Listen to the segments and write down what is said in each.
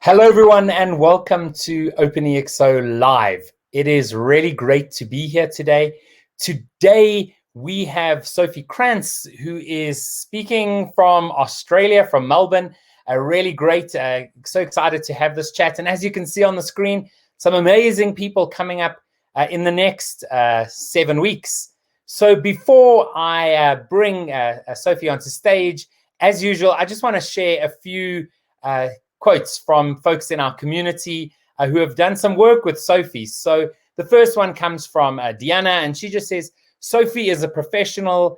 Hello, everyone, and welcome to OpenExO Live. It is really great to be here today. Today, we have Sophie Krantz, who is speaking from Australia, from Melbourne. Really great. So excited to have this chat. And as you can see on the screen, some amazing people coming up in the next 7 weeks. So before I bring Sophie onto stage, as usual, I just want to share a few quotes from folks in our community who have done some work with Sophie. So the first one comes from Diana, and she just says, Sophie is a professional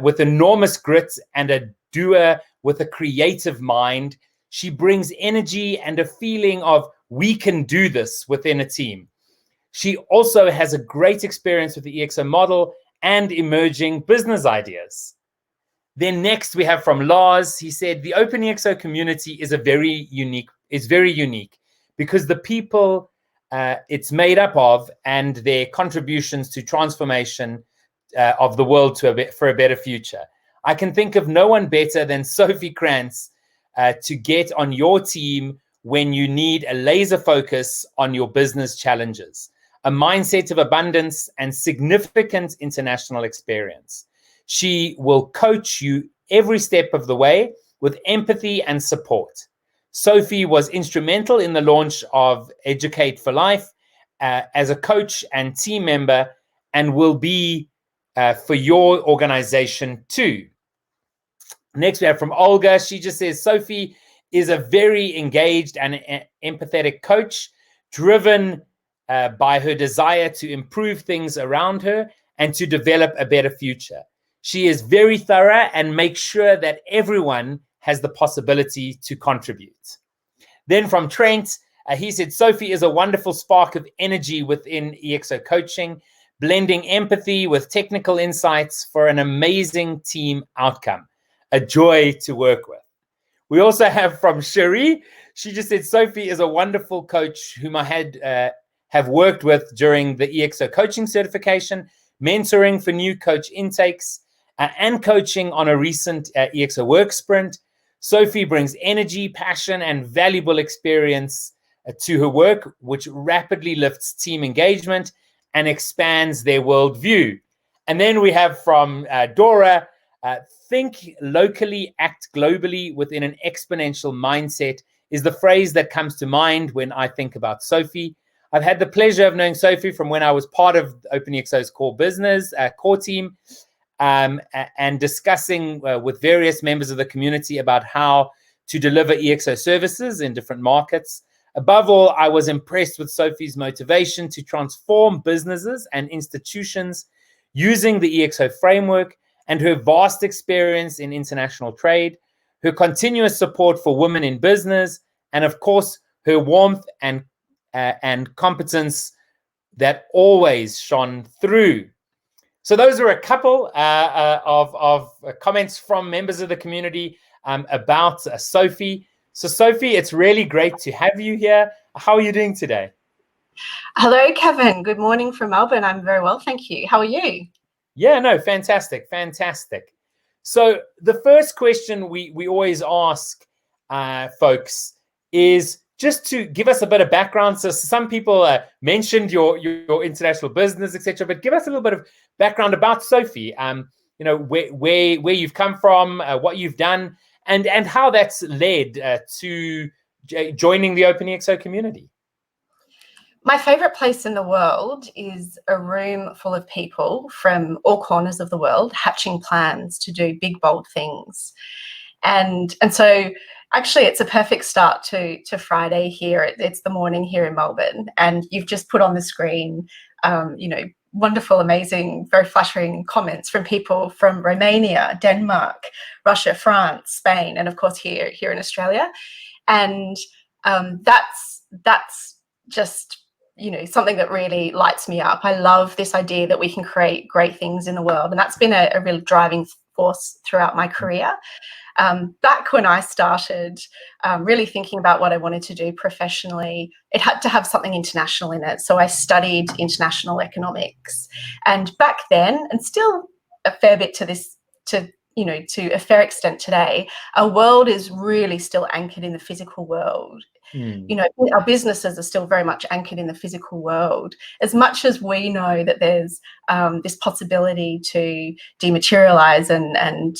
with enormous grit and a doer with a creative mind. She brings energy and a feeling of we can do this within a team. She also has a great experience with the EXO model and emerging business ideas. Then next we have from Lars. He said the OpenExO community is very unique because the people it's made up of and their contributions to transformation of the world for a better future. I can think of no one better than Sophie Krantz to get on your team when you need a laser focus on your business challenges, a mindset of abundance, and significant international experience. She will coach you every step of the way with empathy and support. Sophie was instrumental in the launch of Educate for Life as a coach and team member, and will be for your organization too. Next, we have from Olga. She just says, Sophie is a very engaged and empathetic coach, driven by her desire to improve things around her and to develop a better future. She is very thorough and makes sure that everyone has the possibility to contribute. Then from Trent, he said, Sophie is a wonderful spark of energy within EXO coaching, blending empathy with technical insights for an amazing team outcome. A joy to work with. We also have from Cherie. She just said, Sophie is a wonderful coach whom I have worked with during the EXO coaching certification, mentoring for new coach intakes, and coaching on a recent EXO work sprint. Sophie brings energy, passion, and valuable experience to her work, which rapidly lifts team engagement and expands their worldview. And then we have from Dora, think locally, act globally within an exponential mindset is the phrase that comes to mind when I think about Sophie. I've had the pleasure of knowing Sophie from when I was part of OpenExO's core team, and discussing with various members of the community about how to deliver EXO services in different markets. Above all, I was impressed with Sophie's motivation to transform businesses and institutions using the EXO framework and her vast experience in international trade, her continuous support for women in business, and of course, her warmth and competence that always shone through. So those are a couple of comments from members of the community about Sophie. So Sophie, it's really great to have you here. How are you doing today? Hello, Kevin. Good morning from Melbourne. I'm very well, thank you. How are you? Yeah, no, fantastic. So the first question we always ask folks is just to give us a bit of background. So some people mentioned your international business, etc. But give us a little bit of background about Sophie. Where you've come from, what you've done, and how that's led to joining the OpenExO community. My favorite place in the world is a room full of people from all corners of the world hatching plans to do big, bold things. And so actually it's a perfect start to Friday here. It's the morning here in Melbourne, and you've just put on the screen, wonderful, amazing, very flattering comments from people from Romania, Denmark, Russia, France, Spain, and of course here in Australia. And that's just something that really lights me up. I love this idea that we can create great things in the world, and that's been a real driving force throughout my career. Back when I started really thinking about what I wanted to do professionally, it had to have something international in it. So I studied international economics, and back then, and still a fair bit to a fair extent today, our world is really still anchored in the physical world. Mm. Our businesses are still very much anchored in the physical world. As much as we know that there's this possibility to dematerialize and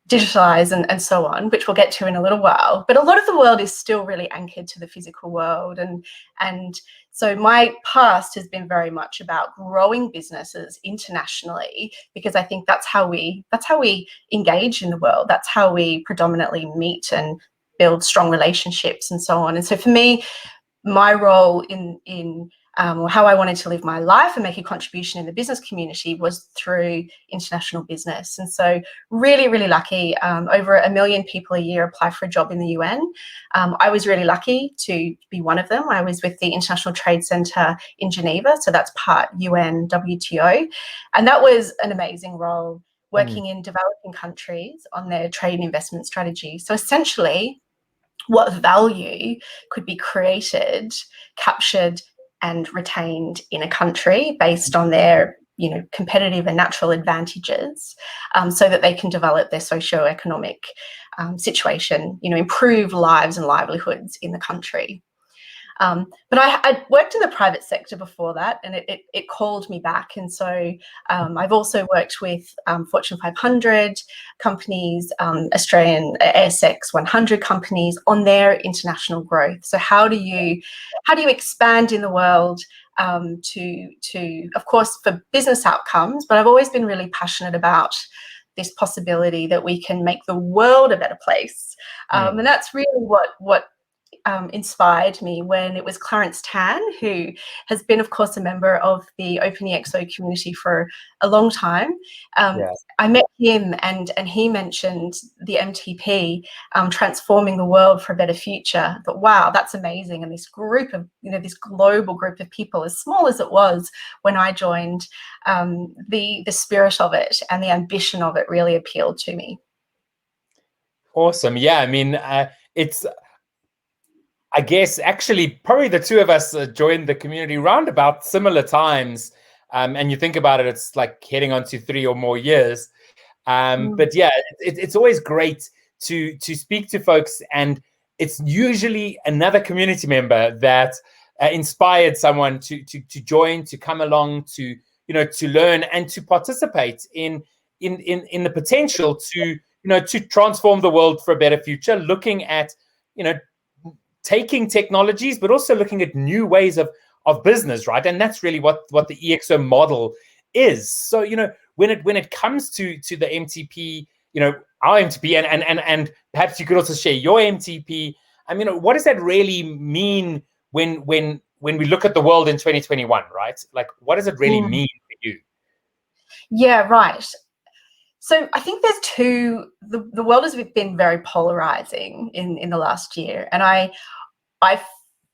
digitalize and so on, which we'll get to in a little while, but a lot of the world is still really anchored to the physical world. And so my past has been very much about growing businesses internationally, because I think that's how we engage in the world. That's how we predominantly meet and build strong relationships and so on. And so for me, my role in or how I wanted to live my life and make a contribution in the business community was through international business. And so really, really lucky. Over 1 million people a year apply for a job in the UN. I was really lucky to be one of them. I was with the International Trade Centre in Geneva, so that's part UN WTO. And that was an amazing role, working in developing countries on their trade and investment strategy. So essentially, what value could be created, captured and retained in a country based on their competitive and natural advantages, so that they can develop their socio-economic situation, improve lives and livelihoods in the country. But I worked in the private sector before that, and it called me back. And so I've also worked with Fortune 500 companies, Australian ASX 100 companies on their international growth. So how do you expand in the world to, of course, for business outcomes? But I've always been really passionate about this possibility that we can make the world a better place. And that's really what inspired me when it was Clarence Tan, who has been, of course, a member of the OpenExO community for a long time. I met him, and he mentioned the MTP, transforming the world for a better future. But wow, that's amazing. And this group of, this global group of people, as small as it was when I joined, the spirit of it and the ambition of it really appealed to me. Awesome. Yeah, I mean, it's, I guess, actually, probably the two of us joined the community round about similar times. And you think about it, it's like heading on to 3 or more years. But yeah, it's always great to speak to folks. And it's usually another community member that inspired someone to join, to come along, to learn and to participate in the potential to transform the world for a better future, looking at taking technologies, but also looking at new ways of business, right? And that's really what the EXO model is. So, when it comes to the MTP, our MTP, and perhaps you could also share your MTP. I mean, what does that really mean when we look at the world in 2021, right? Like, what does it really mean for you? Yeah, right. So I think there's the world has been very polarizing in the last year. And I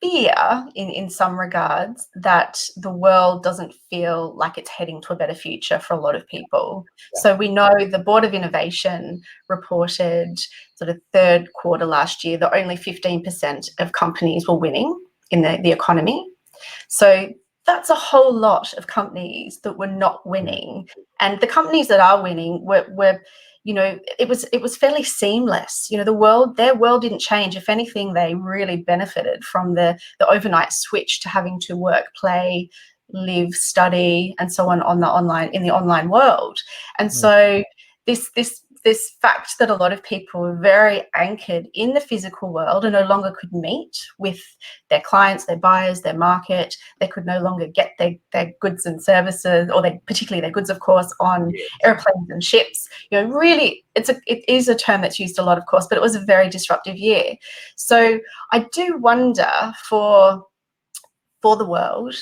fear in some regards that the world doesn't feel like it's heading to a better future for a lot of people. Yeah. So we know the Board of Innovation reported sort of third quarter last year that only 15% of companies were winning in the economy. So that's a whole lot of companies that were not winning. And the companies that are winning were it was fairly seamless. Their world didn't change. If anything, they really benefited from the overnight switch to having to work, play, live, study, and so on in the online world. And so this fact that a lot of people were very anchored in the physical world and no longer could meet with their clients, their buyers, their market. They could no longer get their goods and services, or particularly their goods, of course, on airplanes and ships. Really, it is a term that's used a lot, of course, but it was a very disruptive year. So I do wonder for the world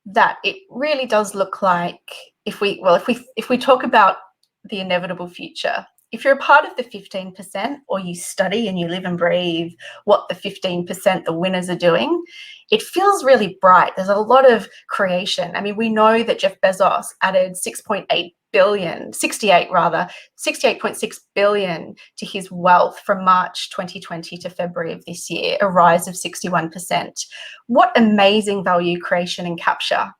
that it really does look like if we talk about the inevitable future. If you're a part of the 15%, or you study and you live and breathe what the 15%, the winners, are doing, it feels really bright. There's a lot of creation. I mean, we know that Jeff Bezos added 68.6 billion to his wealth from March 2020 to February of this year, a rise of 61%. What amazing value creation and capture.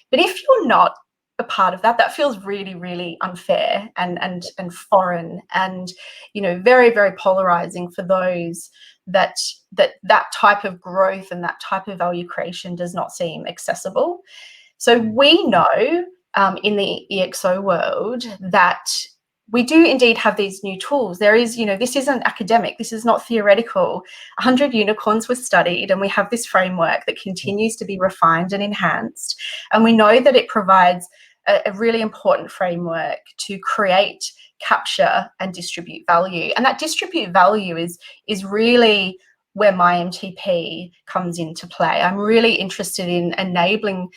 But if you're not a part of that feels really, really unfair and foreign, and very, very polarizing for those that type of growth and that type of value creation does not seem accessible. So we know in the EXO world that we do indeed have these new tools. There is, this isn't academic, this is not theoretical. 100 unicorns were studied, and we have this framework that continues to be refined and enhanced. And we know that it provides a really important framework to create, capture, and distribute value. And that distribute value is really where my MTP comes into play. I'm really interested in enabling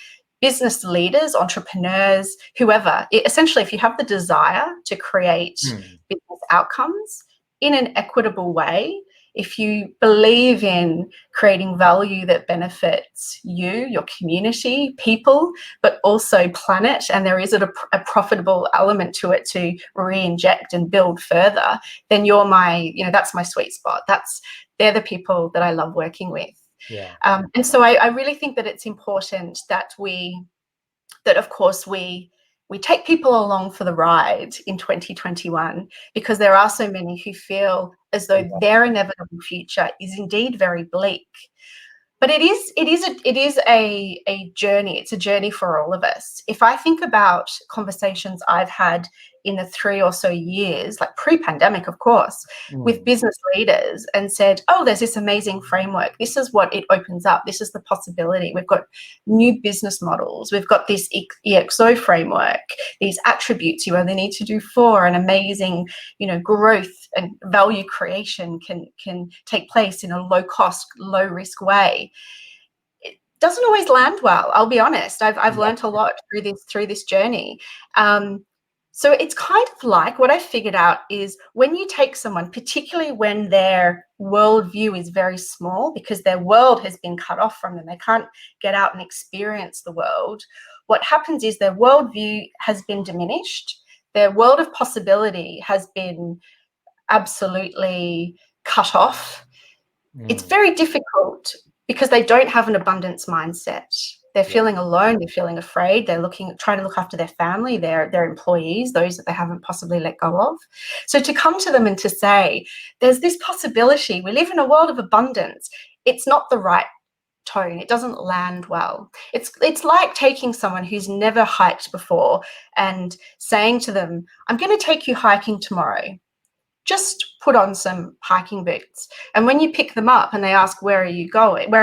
business leaders, entrepreneurs, whoever, essentially, if you have the desire to create business outcomes in an equitable way, if you believe in creating value that benefits you, your community, people, but also planet, and there is a profitable element to it to re-inject and build further, then that's my sweet spot. They're the people that I love working with. Yeah. And so I really think that it's important that of course we take people along for the ride in 2021, because there are so many who feel as though their inevitable future is indeed very bleak. But it is a journey. It's a journey for all of us. If I think about conversations I've had in the 3 or so years, like pre-pandemic, of course, with business leaders, and said, oh, there's this amazing framework. This is what it opens up. This is the possibility. We've got new business models. We've got this EXO framework, these attributes you only need to do 4, and amazing, growth and value creation can take place in a low cost, low risk way. It doesn't always land well. I'll be honest. I've learned a lot through this journey. So it's kind of like, what I figured out is, when you take someone, particularly when their worldview is very small, because their world has been cut off from them, they can't get out and experience the world, what happens is their worldview has been diminished. Their world of possibility has been absolutely cut off. It's very difficult because they don't have an abundance mindset. They're feeling alone, they're feeling afraid, they're trying to look after their family, their employees, those that they haven't possibly let go of. So to come to them and to say, there's this possibility, we live in a world of abundance, it's not the right tone. It doesn't land well. It's like taking someone who's never hiked before and saying to them, I'm going to take you hiking tomorrow. Just put on some hiking boots. And when you pick them up and they ask, where are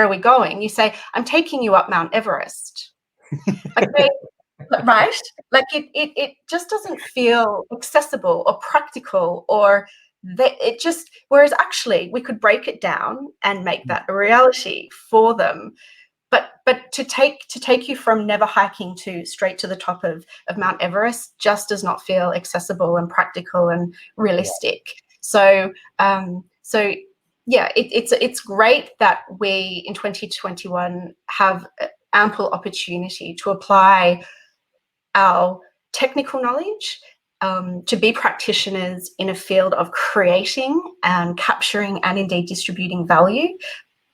we going? You say, I'm taking you up Mount Everest. Right? Like it just doesn't feel accessible or practical, or whereas actually we could break it down and make that a reality for them. But to take you from never hiking to straight to the top of Mount Everest just does not feel accessible and practical and realistic. So it's great that we in 2021 have ample opportunity to apply our technical knowledge to be practitioners in a field of creating and capturing and indeed distributing value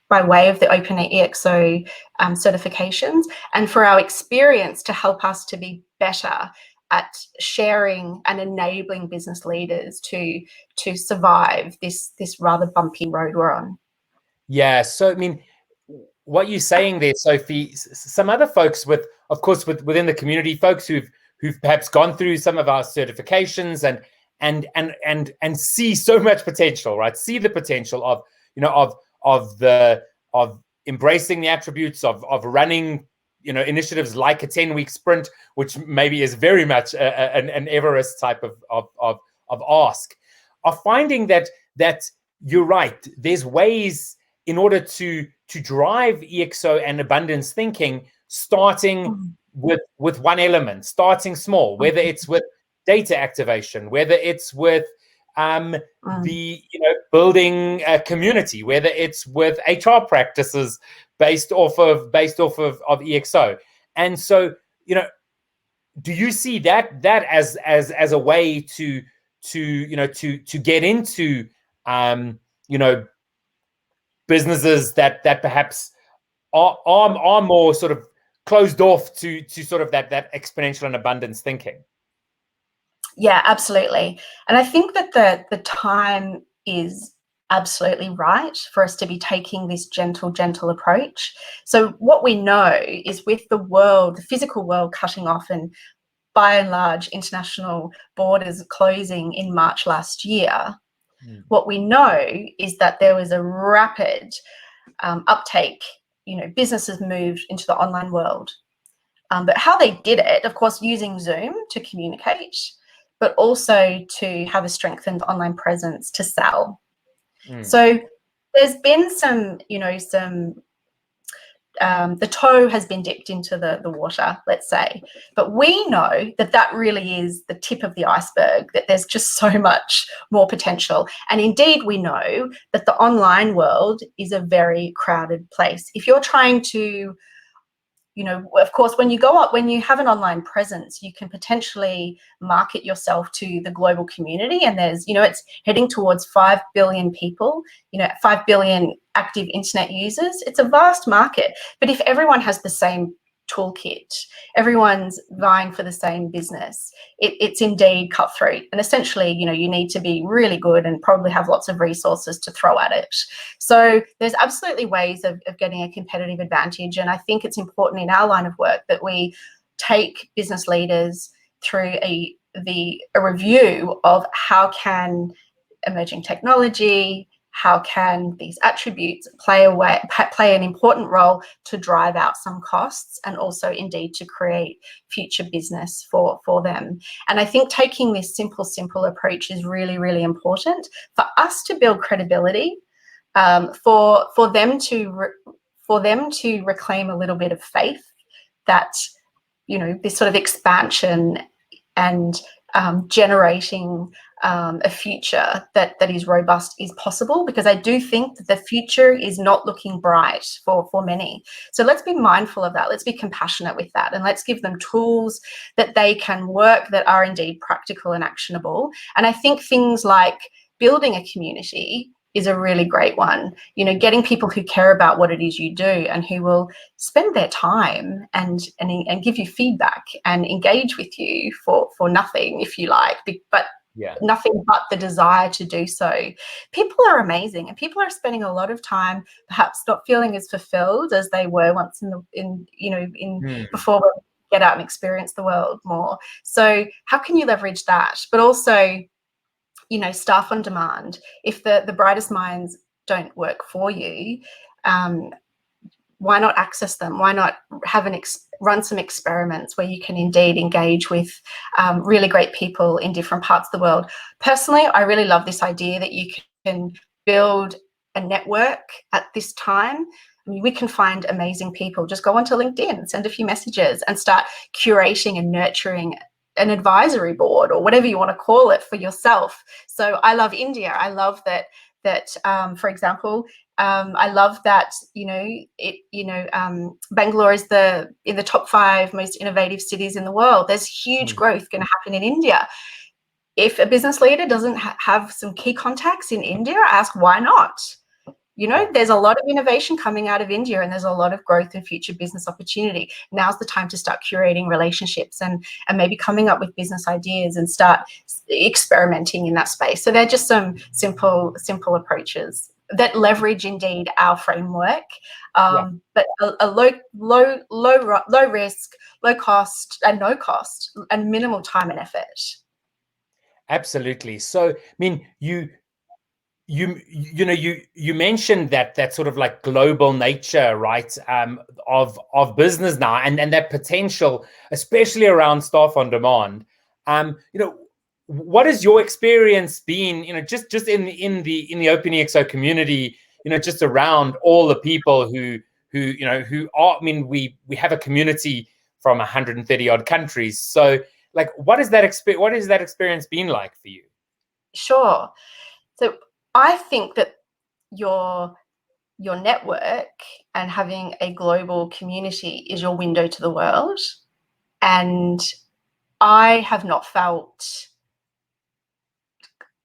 by way of the OpenExO certifications, and for our experience to help us to be better at sharing and enabling business leaders to survive this rather bumpy road we're on. Yeah, so I mean, what you're saying there, Sophie, some other folks within the community, folks who've perhaps gone through some of our certifications and see so much potential, right? See the potential of embracing the attributes of running, initiatives like a 10-week sprint, which maybe is very much an Everest type of ask, are finding that you're right. There's ways in order to drive EXO and abundance thinking, starting with one element, starting small, whether it's with data activation, whether it's with building a community, whether it's with HR practices based off of EXO. And so, do you see that as a way to get into businesses that perhaps are more sort of closed off to sort of that exponential and abundance thinking? Yeah, absolutely. And I think that the time is absolutely right for us to be taking this gentle approach. So what we know is with the world, the physical world cutting off and by and large international borders closing in March last year, what we know is that there was a rapid uptake. Businesses moved into the online world. But how they did it, of course, using Zoom to communicate, but also to have a strengthened online presence to sell. So there's been some, the toe has been dipped into the water, let's say. But we know that that really is the tip of the iceberg, that there's just so much more potential. And indeed, we know that the online world is a very crowded place. If you're trying to, of course, when you have an online presence, you can potentially market yourself to the global community. And there's, it's heading towards 5 billion people, 5 billion active internet users. It's a vast market. But if everyone has the same toolkit, everyone's vying for the same business, it's indeed cutthroat. And essentially, you need to be really good and probably have lots of resources to throw at it. So there's absolutely ways of getting a competitive advantage. And I think it's important in our line of work that we take business leaders through a review of how can emerging technology, how can these attributes play an important role to drive out some costs and also indeed to create future business for them. And I think taking this simple approach is really, really important for us to build credibility, for them to reclaim a little bit of faith that, this sort of expansion and generating a future that is robust is possible, because I do think that the future is not looking bright for many. So let's be mindful of that. Let's be compassionate with that, and let's give them tools that they can work that are indeed practical and actionable. And I think things like building a community is a really great one. Getting people who care about what it is you do and who will spend their time and give you feedback and engage with you for nothing, if you like, but nothing but the desire to do so. People are amazing, and people are spending a lot of time perhaps not feeling as fulfilled as they were once before we get out and experience the world more. So how can you leverage that? But also, staff on demand. If the brightest minds don't work for you, why not access them? Why not have run some experiments where you can indeed engage with really great people in different parts of the world? Personally, I really love this idea that you can build a network at this time. I mean, we can find amazing people. Just go onto LinkedIn, send a few messages, and start curating and nurturing an advisory board or whatever you want to call it for yourself. So I love India. I love that for example, I love that Bangalore is in the top 5 most innovative cities in the world. There's huge growth going to happen in India. If a business leader doesn't have some key contacts in India, ask why not. There's a lot of innovation coming out of India, and there's a lot of growth and future business opportunity. Now's the time to start curating relationships and maybe coming up with business ideas and start experimenting in that space. So they're just some simple approaches that leverage indeed our framework, but a low risk, low cost, and no cost, and minimal time and effort. Absolutely. So, I mean, you mentioned that sort of like global nature, right, of business now, and that potential, especially around staff on demand. What has your experience been? Just in the OpenExO community, just around all the people who are. I mean, we have a community from 130 odd countries. So, like, what has that experience been like for you? Sure. So I think that your network and having a global community is your window to the world. And I have not felt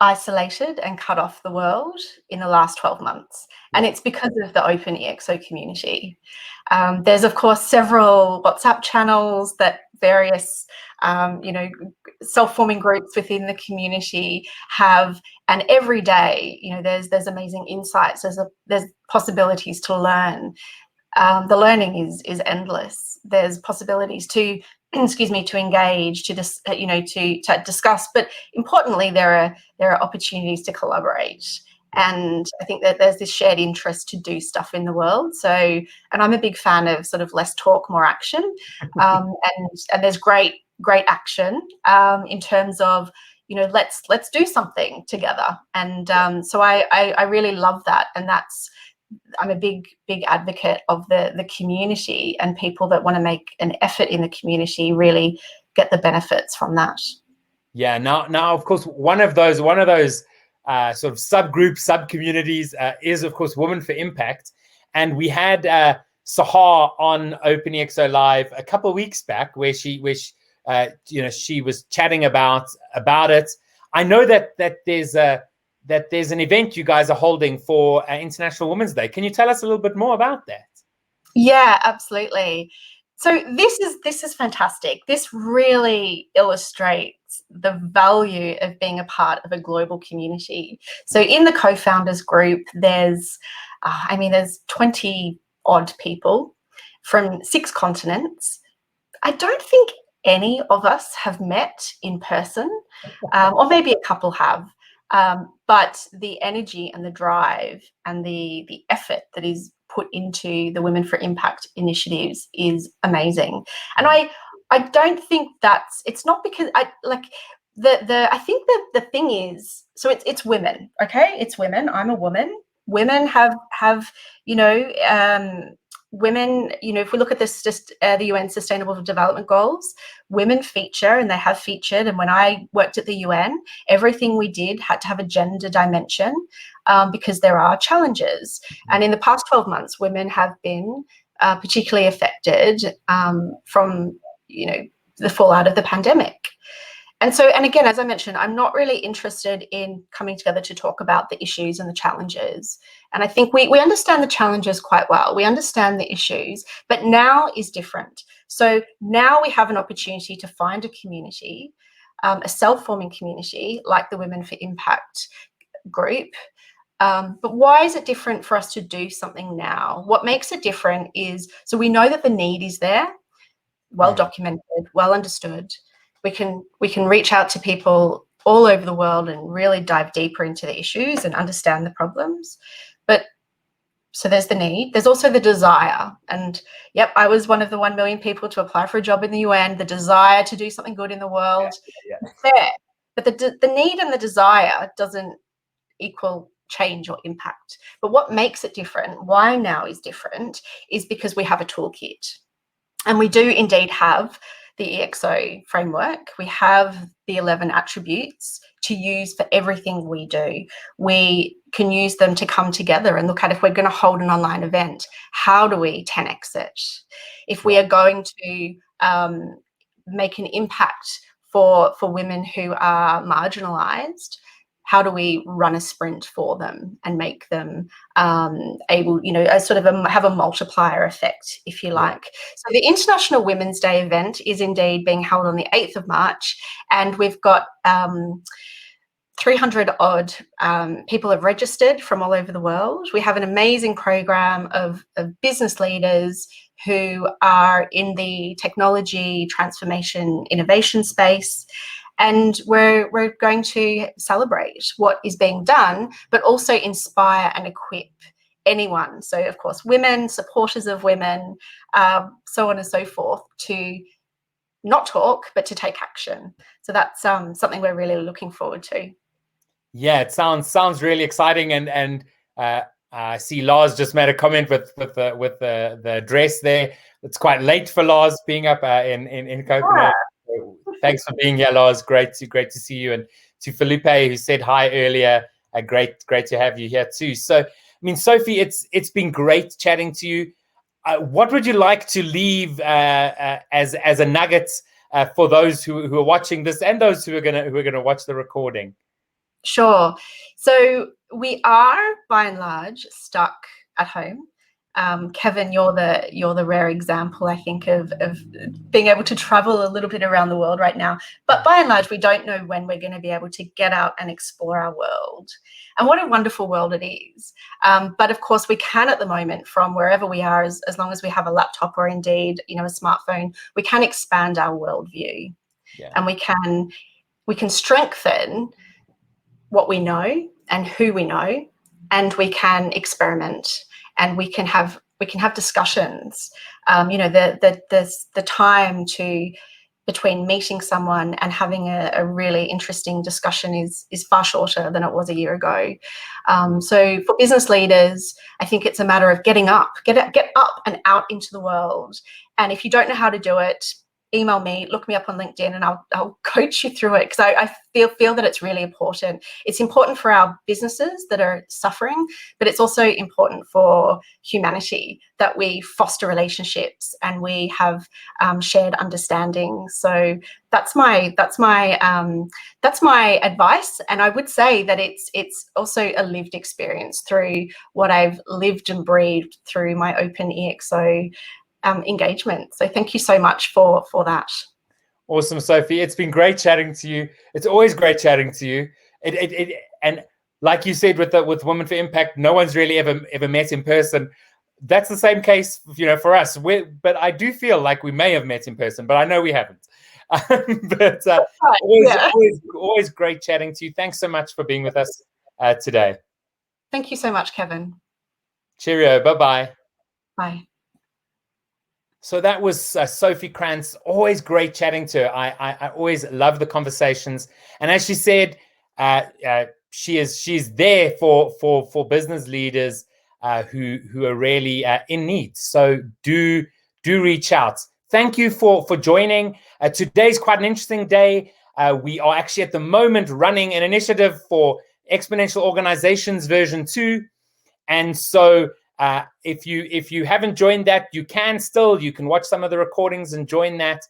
isolated and cut off the world in the last 12 months. And it's because of the OpenExO community. There's, of course, several WhatsApp channels that various, self-forming groups within the community have, and every day, there's amazing insights, there's possibilities to learn. The learning is endless. There's possibilities to to engage, to discuss, but importantly, there are opportunities to collaborate. And I think that there's this shared interest to do stuff in the world. So, and I'm a big fan of sort of less talk, more action. And there's great action in terms of, let's do something together. And so I really love that. And I'm a big advocate of the community, and people that want to make an effort in the community really get the benefits from that. Yeah. Now, of course, one of those sort of subgroups, sub-communities is, of course, Women for Impact. And we had Sahar on OpenExO Live a couple of weeks back, where she was chatting about it. I know that there's an event you guys are holding for International Women's Day. Can you tell us a little bit more about that? Yeah, absolutely. So this is fantastic. This really illustrates the value of being a part of a global community. So in the co-founders group, there's 20 odd people from 6 continents. I don't think any of us have met in person, or maybe a couple have. But the energy and the drive and the effort that is put into the Women for Impact initiatives is amazing. And I don't think it's not because I think that the thing is, so it's women, okay? It's women. I'm a woman. Women have women, if we look at this, just the UN Sustainable Development Goals, women feature, and they have featured. And when I worked at the UN, everything we did had to have a gender dimension, because there are challenges. And in the past 12 months, women have been particularly affected from, the fallout of the pandemic. And again, as I mentioned, I'm not really interested in coming together to talk about the issues and the challenges. And I think we understand the challenges quite well. We understand the issues, but now is different. So now we have an opportunity to find a community, a self-forming community like the Women for Impact group. But why is it different for us to do something now? What makes it different is, so we know that the need is there, well documented, well understood. We can reach out to people all over the world and really dive deeper into the issues and understand the problems. But so there's the need. There's also the desire. And yep, I was one of the 1 million people to apply for a job in the UN. The desire to do something good in the world. Yeah. There. But the need and the desire doesn't equal change or impact. But what makes it different, why now is different, is because we have a toolkit. And we do indeed have the EXO framework. We have the 11 attributes to use for everything we do. We can use them to come together and look at, if we're going to hold an online event, how do we 10x it? If we are going to make an impact for women who are marginalized, how do we run a sprint for them and make them able, have a multiplier effect, if you like. So the International Women's Day event is indeed being held on the 8th of March, and we've got 300 odd people have registered from all over the world. We have an amazing program of business leaders who are in the technology transformation innovation space. And we're going to celebrate what is being done, but also inspire and equip anyone. So, of course, women, supporters of women, so on and so forth, to not talk, but to take action. So that's something we're really looking forward to. Yeah, it sounds really exciting. And I see Lars just made a comment with the address there. It's quite late for Lars being up in Copenhagen. Yeah. Thanks for being here, Lars. Great to see you. And to Felipe, who said hi earlier, great to have you here too. So, I mean, Sophie, it's been great chatting to you. What would you like to leave as a nugget for those who are watching this and those who are gonna watch the recording? Sure. So we are, by and large, stuck at home. Kevin, you're the rare example, I think, of being able to travel a little bit around the world right now. But by and large, we don't know when we're going to be able to get out and explore our world. And what a wonderful world it is. But of course, we can at the moment, from wherever we are, as long as we have a laptop or indeed, a smartphone, we can expand our worldview. Yeah. And we can strengthen what we know and who we know, and we can experiment. And we can have discussions. The time between meeting someone and having a really interesting discussion is far shorter than it was a year ago. So for business leaders, I think it's a matter of get up and out into the world. And if you don't know how to do it, email me, look me up on LinkedIn, and I'll coach you through it, because I feel that it's really important. It's important for our businesses that are suffering, but it's also important for humanity that we foster relationships and we have shared understanding. So that's my advice, and I would say that it's also a lived experience through what I've lived and breathed through my OpenExO engagement. So thank you so much for that. Awesome, Sophie. It's been great chatting to you. It's always great chatting to you. And like you said, with Women for Impact, no one's really ever met in person. That's the same case, for us. But I do feel like we may have met in person, but I know we haven't. But always great chatting to you. Thanks so much for being with us today. Thank you so much, Kevin. Cheerio. Bye-bye. Bye. So that was Sophie Krantz. Always great chatting to her. I always love the conversations. And as she said, she's there for business leaders who are really in need. So do reach out. Thank you for joining. Today's quite an interesting day. We are actually at the moment running an initiative for Exponential Organizations version 2. And so if you haven't joined that, you can watch some of the recordings and join that.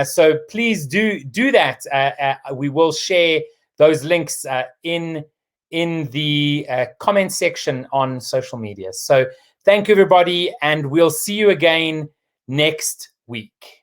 So please do that. We will share those links in the comment section on social media. So thank you, everybody, and we'll see you again next week.